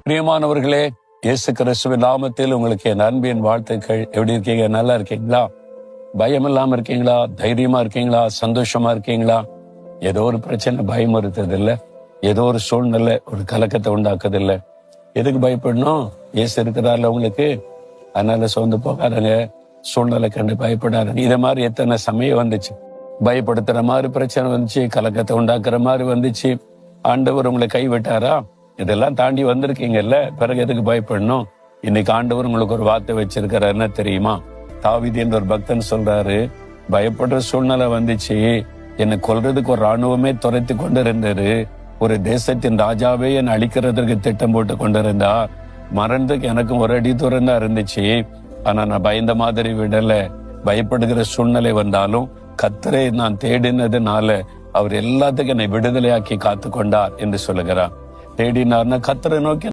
பிரியமானவர்களே, இயேசு கிறிஸ்துவின் நாமத்தில் உங்களுக்கு என் அன்பின் வாழ்த்துக்கள். எப்படி இருக்கீங்க? நல்லா இருக்கீங்களா? பயம் இல்லாம இருக்கீங்களா? தைரியமா இருக்கீங்களா? சந்தோஷமா இருக்கீங்களா? ஏதோ ஒரு பிரச்சனை பயம் வருத்தது இல்ல, ஏதோ ஒரு சூழ்நிலை ஒரு கலக்கத்தை உண்டாக்குது இல்ல. எதுக்கு பயப்படணும்? இயேசு இருக்கிறார்ல உங்களுக்கு. அதனால சோர்ந்து போகாதங்க, சூழ்நிலை கண்டு பயப்படாதங்க. இத மாதிரி எத்தனை சமயம் வந்துச்சு, பயப்படுத்துற மாதிரி பிரச்சனை வந்துச்சு, கலக்கத்தை உண்டாக்குற மாதிரி வந்துச்சு. ஆண்டவர் உங்களை கைவிட்டாரா? இதெல்லாம் தாண்டி வந்திருக்கீங்கல்ல, பிறகு எதுக்கு பயப்படணும்? இன்னைக்கு ஆண்டவர் உங்களுக்கு ஒரு வார்த்தை வச்சிருக்காரு. என்ன தெரியுமா? தாவீது என்ற ஒரு பக்தன் சொல்றாரு, பயப்படுற சூழ்நிலை வந்துச்சு, என்னை கொல்றதுக்கு ஒரு ராணுவமே துரைத்து கொண்டு இருந்தாரு, ஒரு தேசத்தின் ராஜாவே என்னை அழிக்கிறதுக்கு திட்டம் போட்டு கொண்டு இருந்தா, மரணத்துக்கு எனக்கும் ஒரு அடி தூரம் தான் இருந்துச்சு. ஆனா நான் பயந்த மாதிரி விடல. பயப்படுகிற சூழ்நிலை வந்தாலும் கர்த்தரை நான் தேடினதுனால அவர் எல்லாத்துக்கும் என்னை விடுதலையாக்கி காத்து கொண்டார் என்று சொல்லுகிறார். தேடினார்னா கர்த்தரை நோக்கி